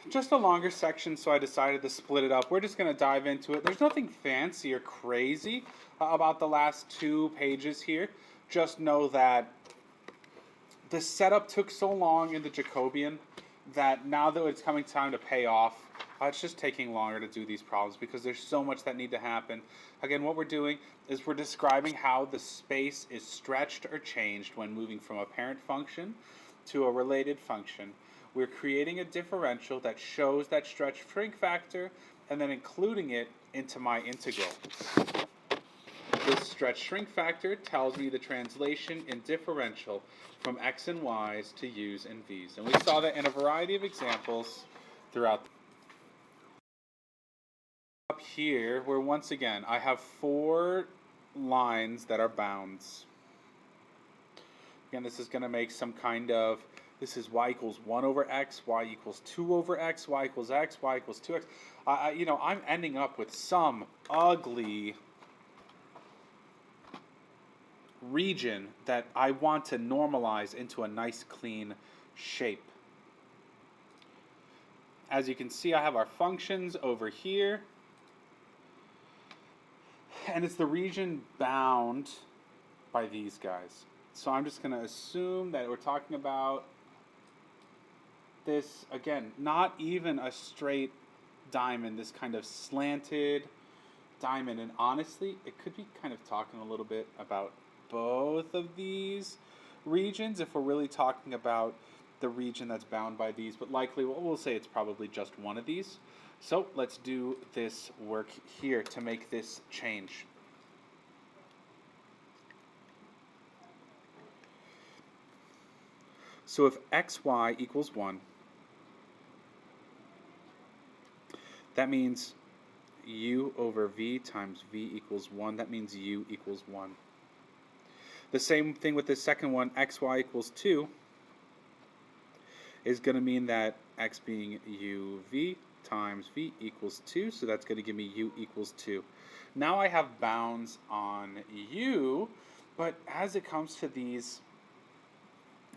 just a longer section, so I decided to split it up. We're just going to dive into it. There's nothing fancy or crazy about the last 2 pages here. Just know that the setup took so long in the Jacobian that now that it's coming time to pay off, it's just taking longer to do these problems because there's so much that need to happen. Again, what we're doing is we're describing how the space is stretched or changed when moving from a parent function to a related function. We're creating a differential that shows that stretch shrink factor and then including it into my integral. This stretch shrink factor tells me the translation in differential from x and y's to u's and v's. And we saw that in a variety of examples throughout. Up here, where once again, I have 4 lines that are bounds. Again, this is going to make some kind of, this is y equals 1 over x, y equals 2 over x, y equals x, y equals 2x. I'm ending up with some ugly region that I want to normalize into a nice clean shape. As you can see, I have our functions over here, and it's the region bound by these guys. So I'm just going to assume that we're talking about this, again, not even a straight diamond, this kind of slanted diamond. And honestly, it could be kind of talking a little bit about both of these regions if we're really talking about the region that's bound by these, but likely we'll say it's probably just one of these. So let's do this work here to make this change. So if xy equals 1, that means u over v times v equals 1. That means u equals 1. The same thing with the second one, xy equals 2, is going to mean that x being uv times v equals 2, so that's going to give me u equals 2. Now I have bounds on u, but as it comes to these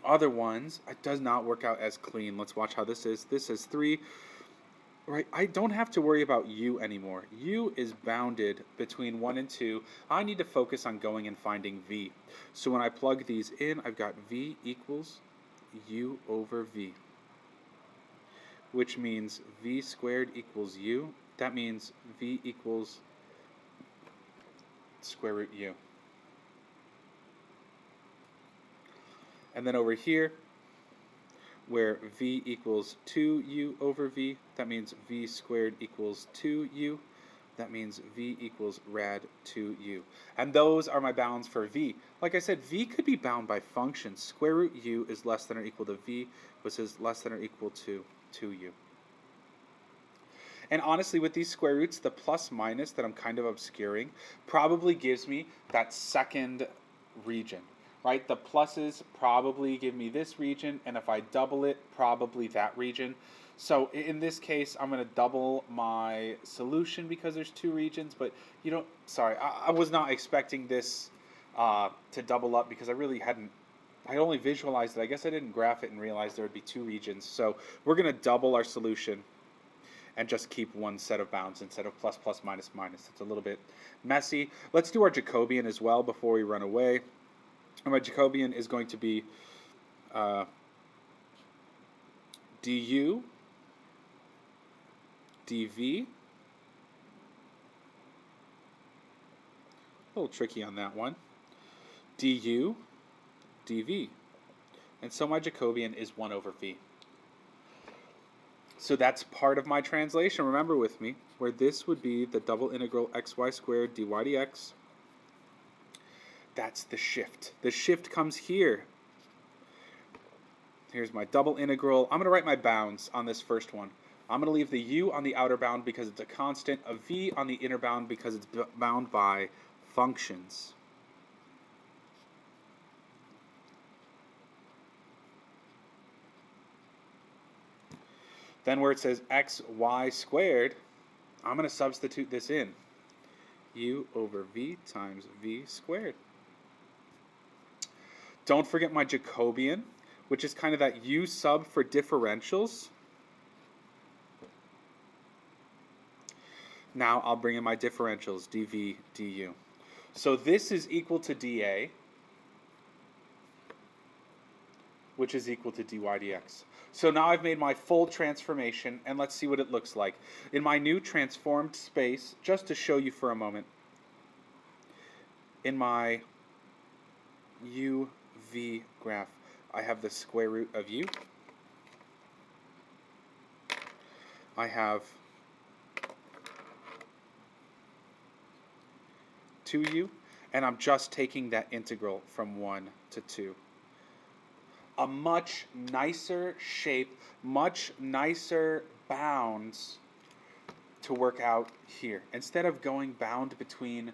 other ones, it does not work out as clean. Let's watch how this is. This is 3. Right, I don't have to worry about u anymore. U is bounded between 1 and 2. I need to focus on going and finding v. So when I plug these in, I've got v equals u over v, which means v squared equals u. That means v equals square root u. And then over here, where v equals 2u over v, that means v squared equals 2u. That means v equals rad 2u. And those are my bounds for v. Like I said, v could be bound by functions. Square root u is less than or equal to v, which is less than or equal to 2u. And honestly, with these square roots, the plus minus that I'm kind of obscuring probably gives me that second region. Right, the pluses probably give me this region, and if I double it, probably that region. So in this case, I'm going to double my solution because there's 2 regions, but you don't, sorry, I was not expecting this to double up because I really hadn't, I only visualized it. I guess I didn't graph it and realize there would be 2 regions. So we're going to double our solution and just keep one set of bounds instead of plus, plus, minus, minus. It's a little bit messy. Let's do our Jacobian as well before we run away. And my Jacobian is going to be du, dv. A little tricky on that one. Du, dv. And so my Jacobian is 1 over v. So that's part of my translation. Remember with me, where this would be the double integral xy squared dy dx. That's the shift. The shift comes here. Here's my double integral. I'm going to write my bounds on this first one. I'm going to leave the u on the outer bound because it's a constant, a v on the inner bound because it's bound by functions. Then where it says xy squared, I'm going to substitute this in. U over v times v squared. Don't forget my Jacobian, which is kind of that u sub for differentials. Now I'll bring in my differentials, dv, du. So this is equal to dA, which is equal to dy dx. So now I've made my full transformation, and let's see what it looks like. In my new transformed space, just to show you for a moment, in my uv graph, I have the square root of u. I have 2u, and I'm just taking that integral from 1 to 2. A much nicer shape, much nicer bounds to work out here. Instead of going bound between,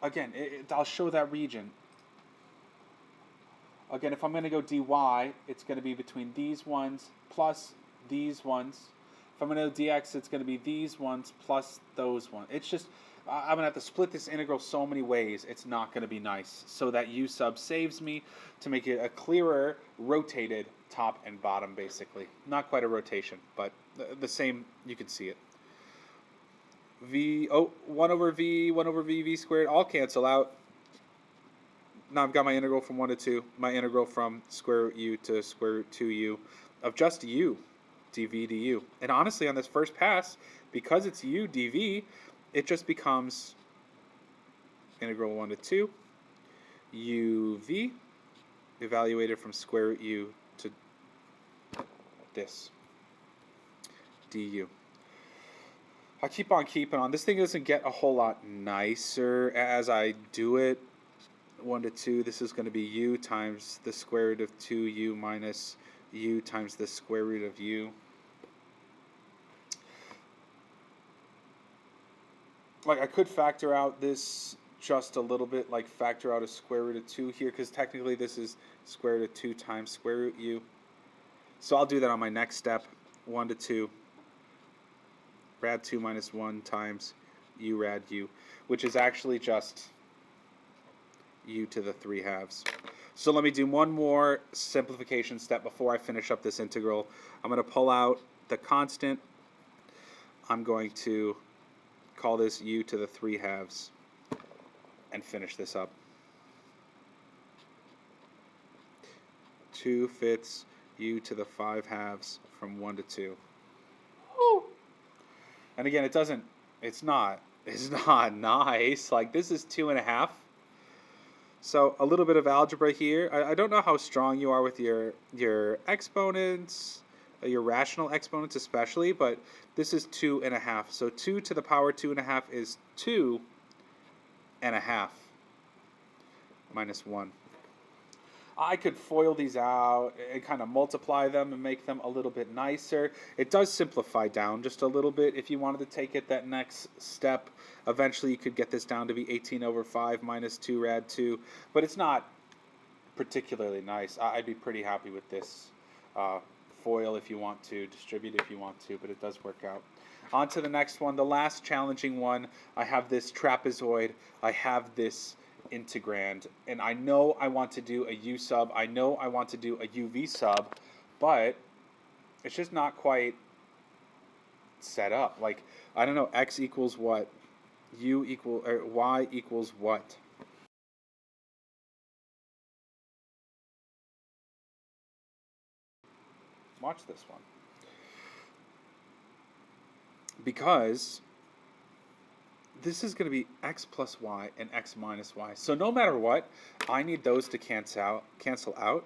again, I'll show that region. Again, if I'm going to go dy, it's going to be between these ones plus these ones. If I'm going to do dx, it's going to be these ones plus those ones. It's just, I'm going to have to split this integral so many ways, it's not going to be nice. So that u sub saves me to make it a clearer, rotated top and bottom, basically. Not quite a rotation, but the same, you can see it. 1 over v squared, all cancel out. Now I've got my integral from 1 to 2, my integral from square root u to square root 2u of just u, dv du. And honestly, on this first pass, because it's u dv, it just becomes integral 1 to 2, uv, evaluated from square root u to this, du. I keep on keeping on. This thing doesn't get a whole lot nicer as I do it. 1 to 2, this is going to be u times the square root of 2u minus u times the square root of u. Like, I could factor out this just a little bit, like factor out a square root of 2 here, because technically this is square root of 2 times square root u. So I'll do that on my next step. 1 to 2, rad 2 minus 1 times u rad u, which is actually just u to the 3 halves. So let me do one more simplification step before I finish up this integral. I'm going to pull out the constant. I'm going to call this u to the 3 halves and finish this up. 2/5 u to the 5 halves from 1 to 2. Woo. And again, it's not nice. Like, this is 2.5. So a little bit of algebra here. I don't know how strong you are with your exponents, your rational exponents especially, but this is 2.5. So 2 to the power 2.5 is 2.5 minus 1. I could FOIL these out and kind of multiply them and make them a little bit nicer. It does simplify down just a little bit if you wanted to take it that next step. Eventually you could get this down to be 18 over 5 minus 2 rad 2, but it's not particularly nice. I'd be pretty happy with this. FOIL if you want to, distribute if you want to, but it does work out. On to the next one, the last challenging one. I have this trapezoid. I have this integrand, and I know I want to do a u sub, I know I want to do a uv sub, but it's just not quite set up. Like, I don't know, x equals what, or y equals what. Watch this one. Because this is going to be x plus y and x minus y. So no matter what, I need those to cancel out.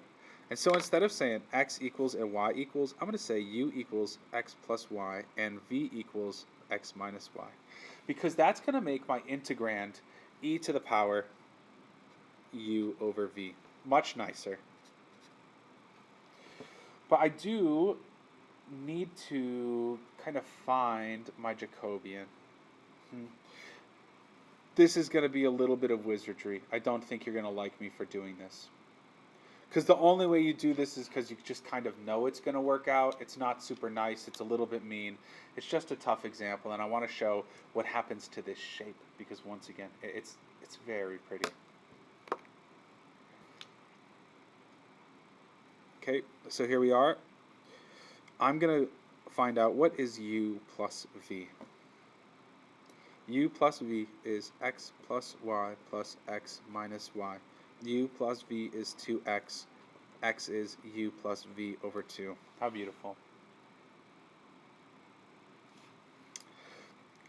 And so instead of saying x equals and y equals, I'm going to say u equals x plus y and v equals x minus y. Because that's going to make my integrand e to the power u over v. Much nicer. But I do need to kind of find my Jacobian. This is going to be a little bit of wizardry. I don't think you're going to like me for doing this. Because the only way you do this is because you just kind of know it's going to work out. It's not super nice. It's a little bit mean. It's just a tough example, and I want to show what happens to this shape. Because once again, it's very pretty. Okay, so here we are. I'm going to find out what is u plus v. u plus v is x plus y plus x minus y. U plus v is 2x. X is u plus v over 2. How beautiful.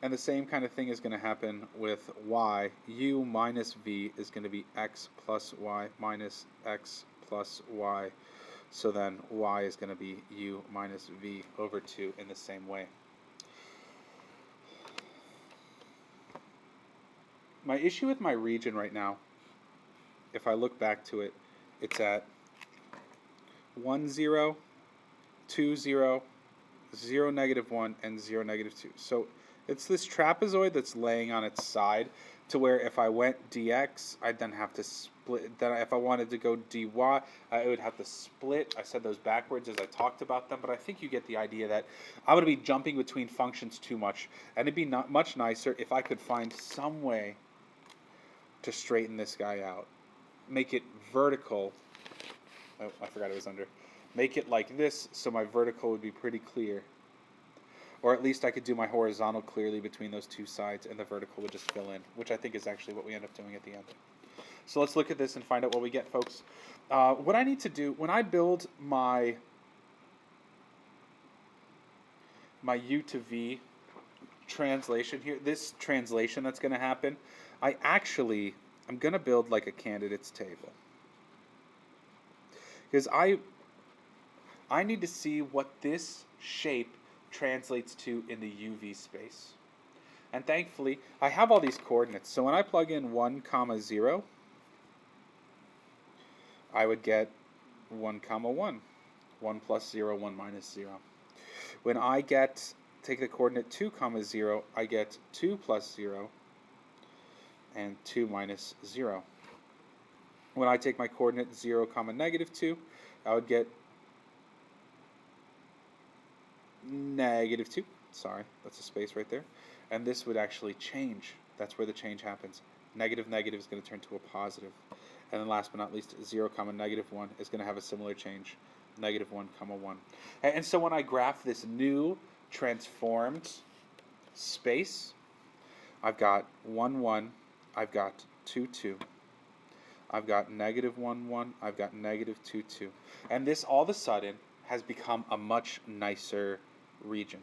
And the same kind of thing is going to happen with y. U minus v is going to be x plus y minus x plus y. So then y is going to be u minus v over 2 in the same way. My issue with my region right now, if I look back to it, it's at 1, 0, 2, 0, 0, negative 1, and 0, negative 2. So it's this trapezoid that's laying on its side to where if I went dx, I'd then have to split. Then if I wanted to go dy, I would have to split. I said those backwards as I talked about them, but I think you get the idea that I would be jumping between functions too much, and it'd be not much nicer if I could find some way to straighten this guy out. Make it vertical. Oh, I forgot it was under. Make it like this so my vertical would be pretty clear. Or at least I could do my horizontal clearly between those two sides and the vertical would just fill in, which I think is actually what we end up doing at the end. So let's look at this and find out what we get, folks. What I need to do, when I build my u to v translation here, this translation that's going to happen, I'm going to build like a candidates table. Because I need to see what this shape translates to in the UV space. And thankfully, I have all these coordinates. So when I plug in 1, 0, I would get 1, 1. 1 plus 0, 1 minus 0. When I take the coordinate 2, 0, I get 2 plus 0 and 2 minus 0. When I take my coordinate 0, negative 2, I would get negative 2. Sorry, that's a space right there. And this would actually change. That's where the change happens. Negative, negative is going to turn to a positive. And then last but not least, 0, negative 1 is going to have a similar change. Negative 1, 1. And so when I graph this new transformed space, I've got 1, 1. I've got 2, 2. I've got negative 1, 1. I've got negative 2, 2. And this all of a sudden has become a much nicer region.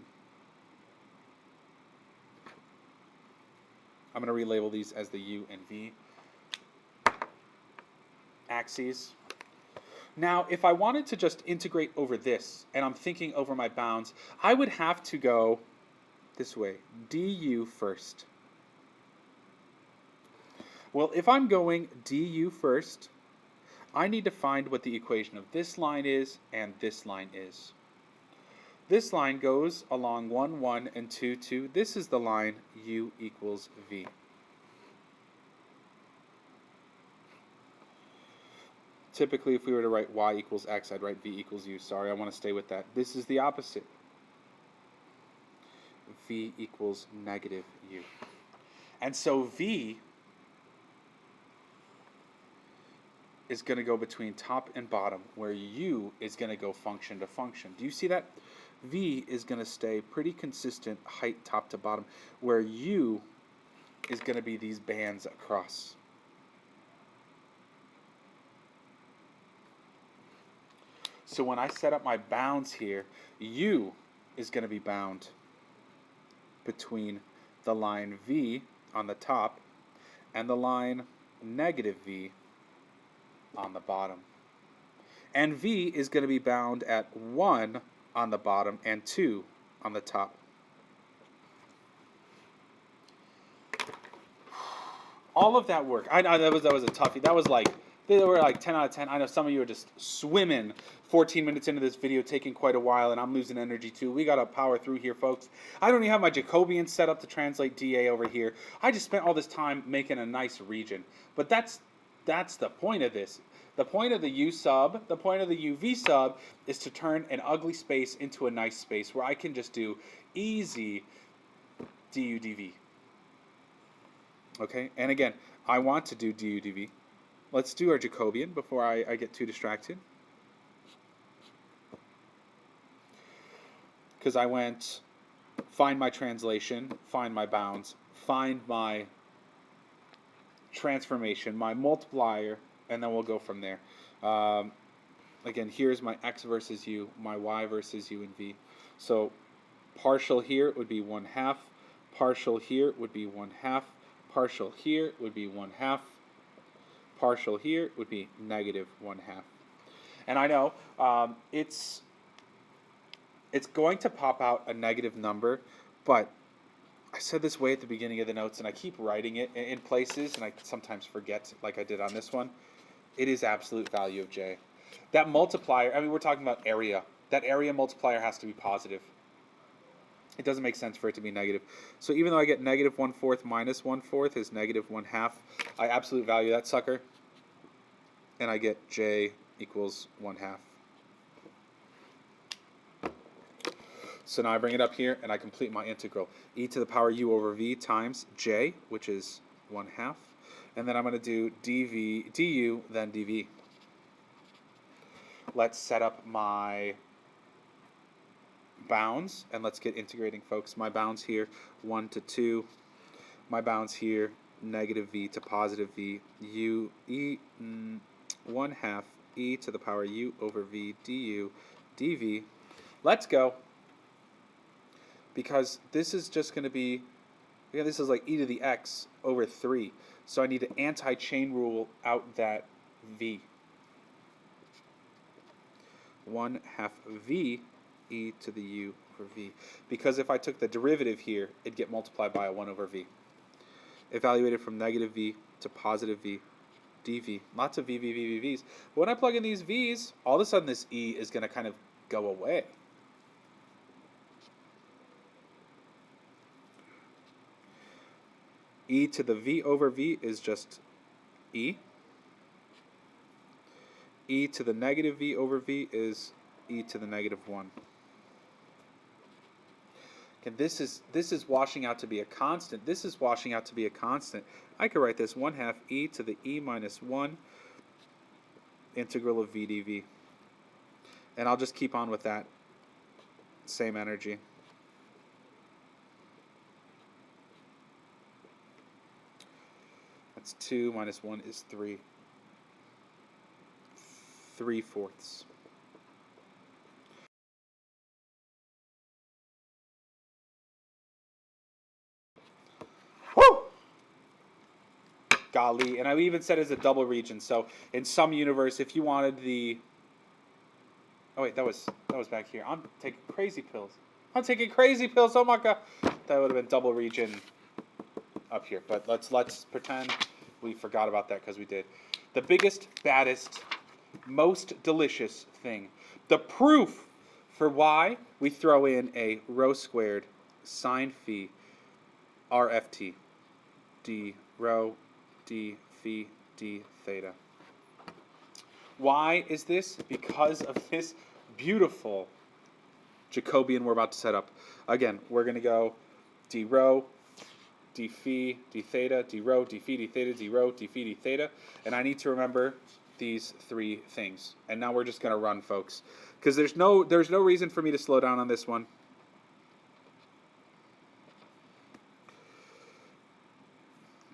I'm going to relabel these as the U and V axes. Now, if I wanted to just integrate over this, and I'm thinking over my bounds, I would have to go this way, du first. Well, if I'm going du first, I need to find what the equation of this line is and this line is. This line goes along 1, 1 and 2, 2. This is the line u equals v. Typically, if we were to write y equals x, I'd write v equals u. Sorry, I want to stay with that. This is the opposite. V equals negative u. And so v is going to go between top and bottom, where u is going to go function to function. Do you see that? V is going to stay pretty consistent height top to bottom, where u is going to be these bands across. So when I set up my bounds here, u is going to be bound between the line v on the top and the line negative v on the bottom. And v is going to be bound at 1 on the bottom and 2 on the top. All of that work. I know that was a toughie. That was like, they were like 10 out of 10. I know some of you are just swimming 14 minutes into this video, taking quite a while, and I'm losing energy too. We got to power through here, folks. I don't even have my Jacobian set up to translate dA over here. I just spent all this time making a nice region. But that's the point of this. The point of the U sub, the point of the UV sub, is to turn an ugly space into a nice space where I can just do easy du dv. Okay, and again, I want to do du dv. Let's do our Jacobian before I get too distracted. Because I went find my translation, find my bounds, find my transformation, my multiplier, and then we'll go from there. Again, here's my x versus u, my y versus u and v. So partial here would be 1/2, partial here would be 1/2, partial here would be 1/2, partial here would be -1/2. And I know it's going to pop out a negative number, but I said this way at the beginning of the notes, and I keep writing it in places, and I sometimes forget, like I did on this one. It is absolute value of j. That multiplier, I mean, we're talking about area. That area multiplier has to be positive. It doesn't make sense for it to be negative. So even though I get -1/4 minus 1/4 is -1/2, I absolute value that sucker, and I get j equals 1/2. So now I bring it up here, and I complete my integral. E to the power u over v times j, which is 1/2. And then I'm going to do du, then dv. Let's set up my bounds, and let's get integrating, folks. My bounds here, 1 to 2. My bounds here, -v to +v. U, e, 1/2 e to the power u over v du dv. Let's go. Because this is just going to be, yeah, this is like e to the x over 3. So I need to anti-chain rule out that v. 1/2 v e to the u over v. Because if I took the derivative here, it'd get multiplied by a 1 over v. Evaluated from -v to +v dv. Lots of v's. But when I plug in these v's, all of a sudden this e is going to kind of go away. E to the v over v is just e. E to the -v over v is e to the -1. And this is washing out to be a constant. This is washing out to be a constant. I could write this 1/2 e to the e minus 1 integral of v dv. And I'll just keep on with that same energy. That's 2 minus 1 is 3. 3/4. Woo! Golly, and I even said it's a double region. So in some universe, if you wanted the, oh wait, that was back here. I'm taking crazy pills. I'm taking crazy pills. Oh my god, that would have been double region up here. But let's pretend we forgot about that because we did. The biggest, baddest, most delicious thing. The proof for why we throw in a rho squared sine phi RFT d rho d phi d theta. Why is this? Because of this beautiful Jacobian we're about to set up. Again, we're going to go d rho, d phi, d theta, d rho, d phi, d theta, d rho, d phi, d theta. And I need to remember these three things. And now we're just going to run, folks. Because there's no reason for me to slow down on this one.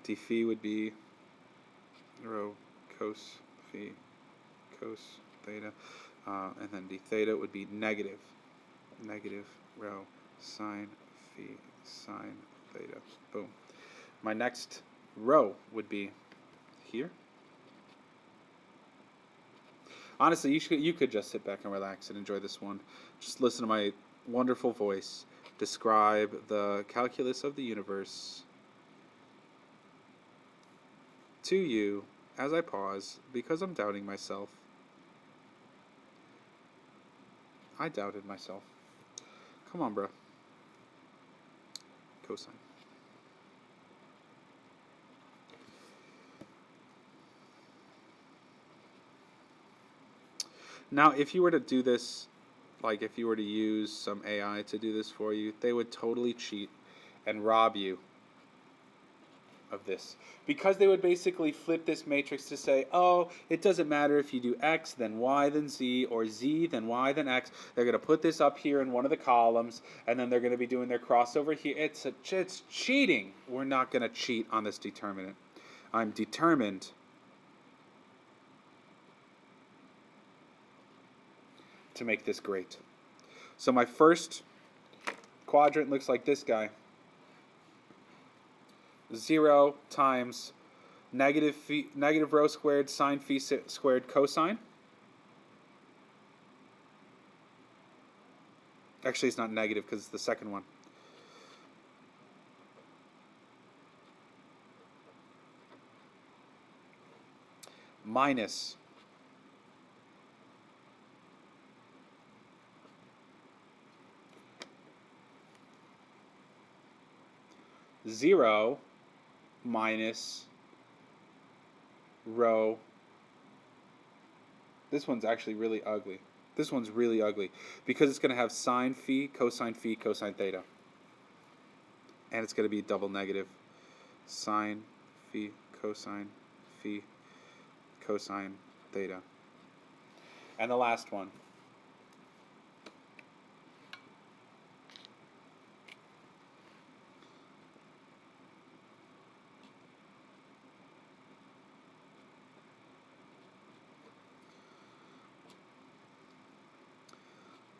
D phi would be rho cos phi cos theta. And then d theta would be negative rho sine phi sine theta. Boom. My next row would be here. Honestly, you could just sit back and relax and enjoy this one. Just listen to my wonderful voice describe the calculus of the universe to you as I pause because I'm doubting myself. I doubted myself. Come on, bro. Cosine. Now, if you were to do this, like if you were to use some AI to do this for you, they would totally cheat and rob you of this. Because they would basically flip this matrix to say, oh, it doesn't matter if you do x, then y, then z, or z, then y, then x. They're going to put this up here in one of the columns, and then they're going to be doing their crossover here. It's cheating. We're not going to cheat on this determinant. I'm determined to make this great. So my first quadrant looks like this guy. 0 times negative rho squared sine phi squared cosine. Actually, it's not negative because it's the second one. Minus zero minus rho. This one's actually really ugly. This one's really ugly because it's going to have sine phi, cosine theta. And it's going to be double negative. Sine phi, cosine theta. And the last one.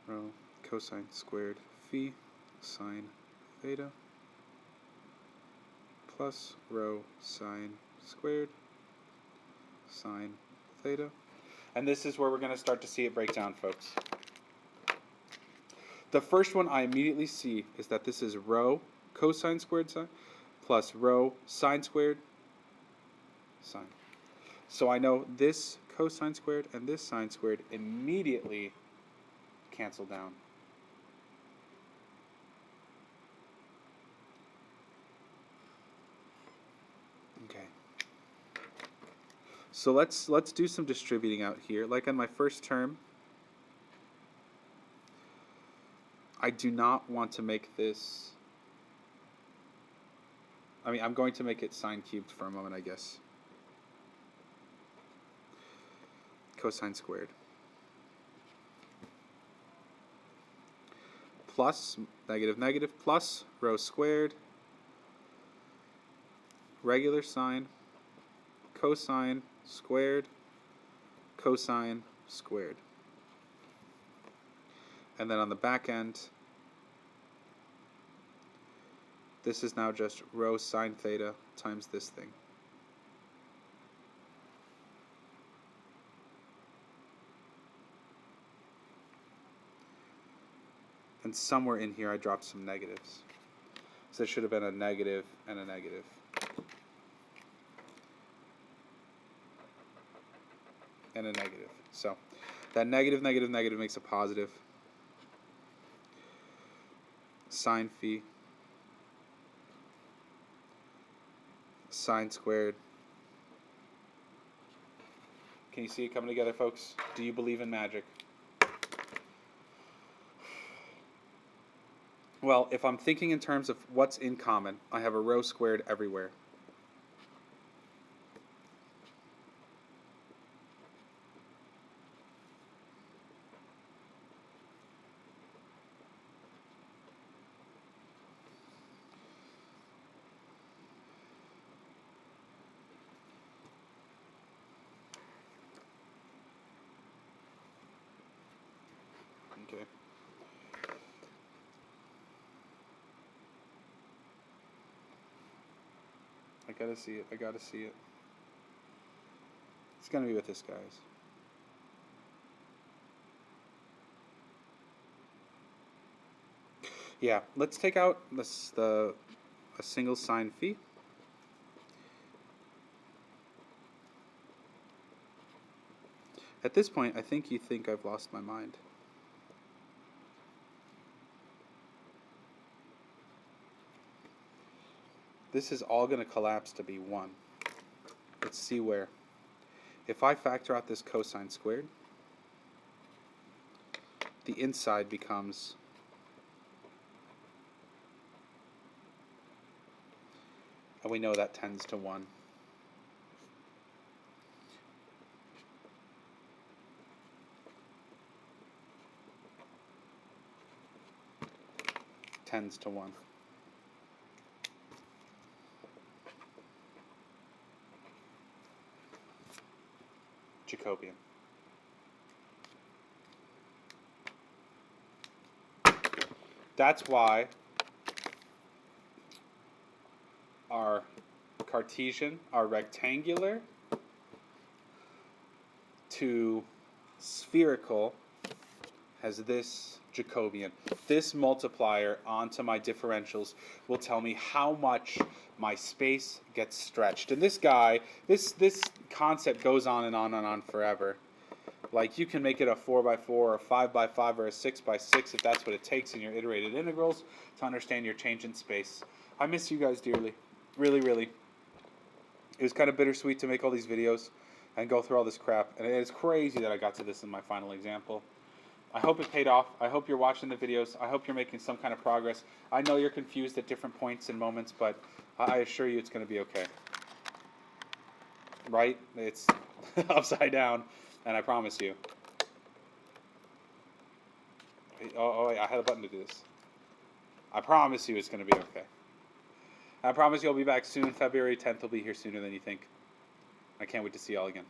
Rho cosine squared phi sine theta plus rho sine squared sine theta. And this is where we're going to start to see it break down, folks. The first one I immediately see is that this is rho cosine squared sine plus rho sine squared sine. So I know this cosine squared and this sine squared immediately cancel down. Okay. So let's do some distributing out here. Like on my first term, I do not want to make this. I mean, I'm going to make it sine cubed for a moment, I guess. Cosine squared. Plus, negative, plus rho squared, regular sine, cosine squared, cosine squared. And then on the back end, this is now just rho sine theta times this thing. And somewhere in here I dropped some negatives. So it should have been a negative and a negative. And a negative. So that negative makes a positive. Sine phi sine squared. Can you see it coming together, folks? Do you believe in magic? Well, if I'm thinking in terms of what's in common, I have a rho squared everywhere. Okay. I gotta see it. I gotta see it. It's gonna be with this, guys. Yeah, let's take out a single sine phi. At this point, I think you think I've lost my mind. This is all going to collapse to be 1. Let's see where. If I factor out this cosine squared, the inside becomes And we know that tends to 1. Tends to 1. Jacobian. That's why our Cartesian, our rectangular to spherical has this Jacobian. This multiplier onto my differentials will tell me how much my space gets stretched. And this guy, this concept goes on and on and on forever. Like, you can make it a 4x4 or a 5x5 or a 6x6 if that's what it takes in your iterated integrals to understand your change in space. I miss you guys dearly. Really, really. It was kind of bittersweet to make all these videos and go through all this crap. And it's crazy that I got to this in my final example. I hope it paid off. I hope you're watching the videos. I hope you're making some kind of progress. I know you're confused at different points and moments, but I assure you it's going to be okay. Right? It's upside down, and I promise you. Oh, wait, I had a button to do this. I promise you it's going to be okay. I promise you I'll be back soon. February 10th will be here sooner than you think. I can't wait to see y'all again.